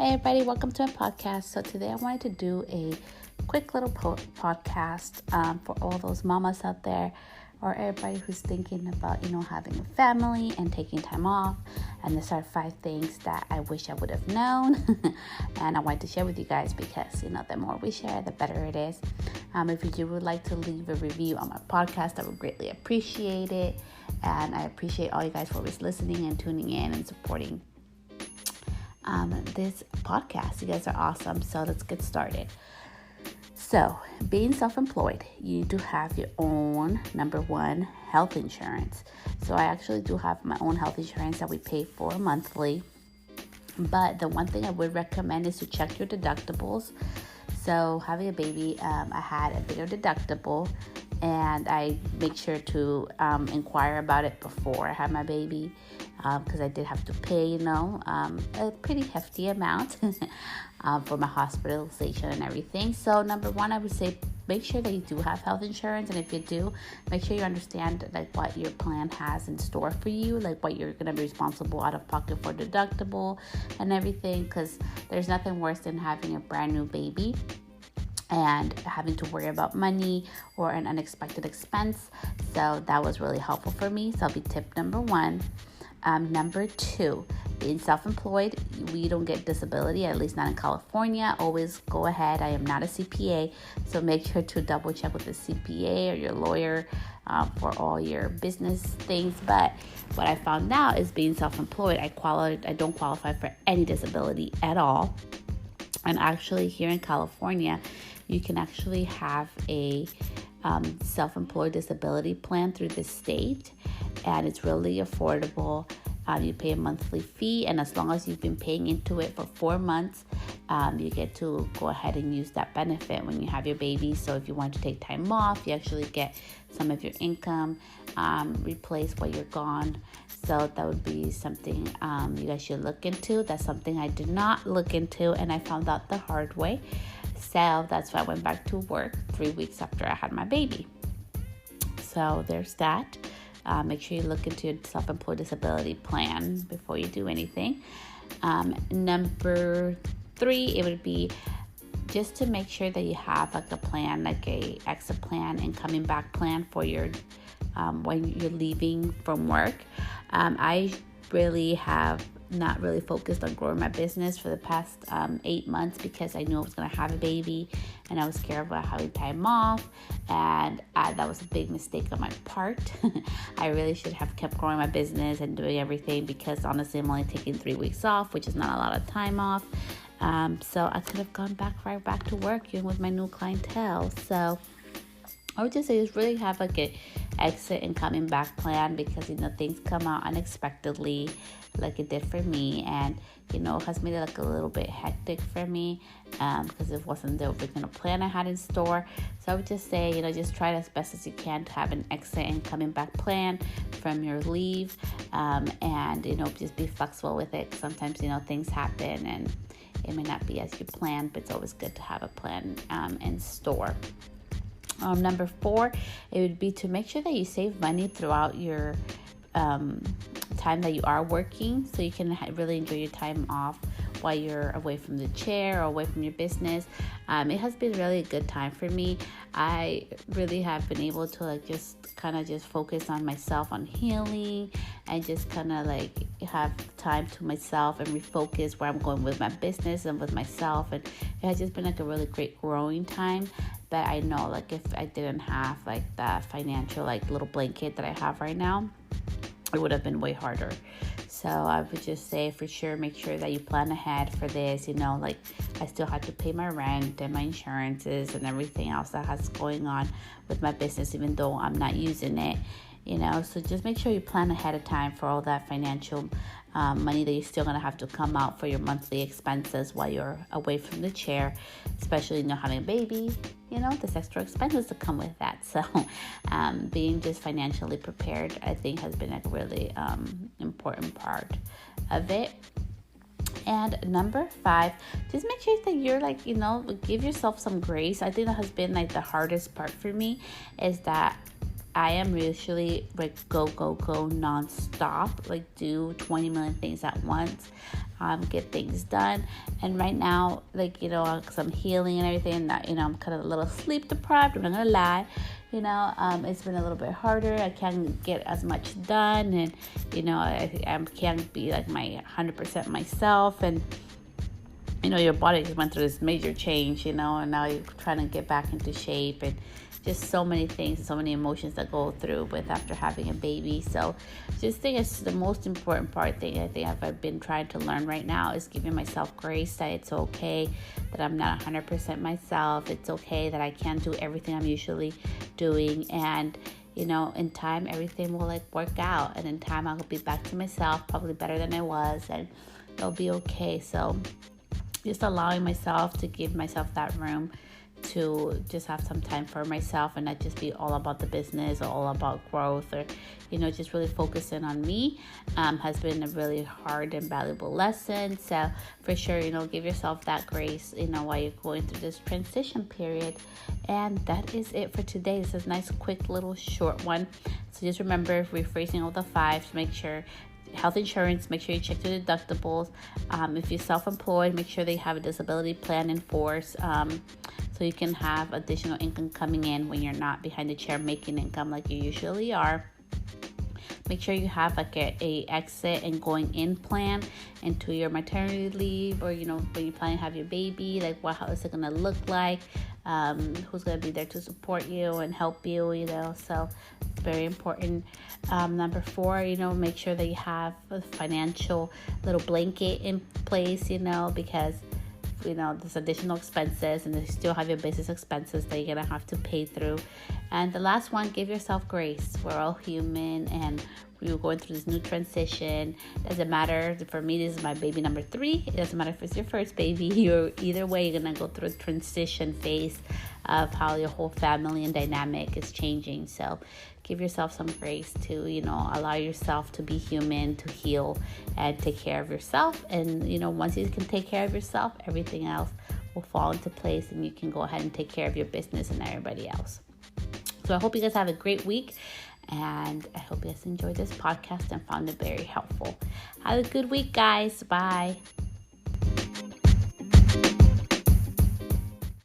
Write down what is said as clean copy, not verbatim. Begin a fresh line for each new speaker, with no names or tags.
Hey everybody, welcome to my podcast. So today I wanted to do a quick little podcast for all those mamas out there, or everybody who's thinking about, having a family and taking time off. And these are 5 things that I wish I would have known. And I wanted to share with you guys because, the more we share, the better it is. If you would like to leave a review on my podcast, I would greatly appreciate it. And I appreciate all you guys for always listening and tuning in and supporting this podcast. You guys are awesome. So let's get started. So being self-employed, you do have your own, number one, health insurance. So I actually do have my own health insurance that we pay for monthly. But the one thing I would recommend is to check your deductibles. So having a baby, I had a bigger deductible, and I make sure to inquire about it before I had my baby, because I did have to pay, a pretty hefty amount for my hospitalization and everything. So number one, I would say make sure that you do have health insurance, and if you do, make sure you understand what your plan has in store for you, what you're going to be responsible out of pocket for deductible and everything, because there's nothing worse than having a brand new baby and having to worry about money or an unexpected expense. So that was really helpful for me. So that'll be tip number 1. Number 2, being self-employed, we don't get disability, at least not in California. Always go ahead. I am not a CPA, so make sure to double check with the CPA or your lawyer for all your business things. But what I found out is being self-employed, I don't qualify for any disability at all. And actually here in California, you can actually have a self-employed disability plan through the state, and it's really affordable. You pay a monthly fee, and as long as you've been paying into it for 4 months, you get to go ahead and use that benefit when you have your baby. So if you want to take time off, you actually get some of your income replaced while you're gone. So that would be something you guys should look into. That's something I did not look into, and I found out the hard way. So that's why I went back to work 3 weeks after I had my baby. So there's that. Make sure you look into your self-employed disability plan before you do anything. Number 3, it would be just to make sure that you have a plan, a exit plan and coming back plan for your when you're leaving from work. I really have not really focused on growing my business for the past 8 months because I knew I was going to have a baby, and I was scared about having time off, and that was a big mistake on my part. I really should have kept growing my business and doing everything, because honestly I'm only taking 3 weeks off, which is not a lot of time off. So I could have gone right back to work with my new clientele. So I would just say just really have a exit and coming back plan, because things come out unexpectedly like it did for me, and it has made it a little bit hectic for me because it wasn't the original plan I had in store. So I would just say just try as best as you can to have an exit and coming back plan from your leave, and just be flexible with it. Sometimes things happen and it may not be as you planned, but it's always good to have a plan in store. Number 4, it would be to make sure that you save money throughout your time that you are working, so you can really enjoy your time off while you're away from the chair or away from your business. It has been really a good time for me. I really have been able to just focus on myself, on healing, and just have time to myself and refocus where I'm going with my business and with myself. And it has just been a really great growing time. But I know if I didn't have that financial little blanket that I have right now, it would have been way harder. So I would just say, for sure, make sure that you plan ahead for this. I still had to pay my rent and my insurances and everything else that has going on with my business, even though I'm not using it. So just make sure you plan ahead of time for all that financial money that you're still going to have to come out for your monthly expenses while you're away from the chair, especially having a baby. There's extra expenses to come with that. So being just financially prepared, I think, has been a really important part of it. And number 5, just make sure that you're give yourself some grace. I think that has been the hardest part for me, is that I am usually like go nonstop, like do 20 million things at once, get things done. And right now, like, because I'm healing and everything, that, I'm kind of a little sleep deprived, I'm not gonna lie. It's been a little bit harder. I can't get as much done, and I can't be like my 100% myself. And your body just went through this major change, and now you're trying to get back into shape, and just so many things, so many emotions that go through with after having a baby. So just think it's the most important part thing I think I've been trying to learn right now is giving myself grace, that it's okay that I'm not 100% myself. It's okay that I can't do everything I'm usually doing. And in time, everything will like work out. And in time, I'll be back to myself, probably better than I was, and it'll be okay. So just allowing myself to give myself that room to just have some time for myself and not just be all about the business or all about growth, or just really focusing on me has been a really hard and valuable lesson. So for sure, give yourself that grace while you're going through this transition period. And that is it for today. This is a nice quick little short one. So just remember, rephrasing all the 5 to make sure health insurance, make sure you check the deductibles. If you're self-employed, make sure they have a disability plan in force, so you can have additional income coming in when you're not behind the chair making income like you usually are. Make sure you have like a exit and going in plan into your maternity leave, or when you plan to have your baby, like how is it going to look like, who's going to be there to support you and help you, so it's very important. Number 4, make sure that you have a financial little blanket in place, because there's additional expenses, and you still have your business expenses that you're gonna have to pay through. And the last one, give yourself grace. We're all human, and we're going through this new transition. Doesn't matter. For me, this is my baby number 3. It doesn't matter if it's your first baby. Either way, you're gonna go through a transition phase of how your whole family and dynamic is changing. So give yourself some grace to, allow yourself to be human, to heal and take care of yourself. And, once you can take care of yourself, everything else will fall into place, and you can go ahead and take care of your business and everybody else. So I hope you guys have a great week, and I hope you guys enjoyed this podcast and found it very helpful. Have a good week, guys. Bye.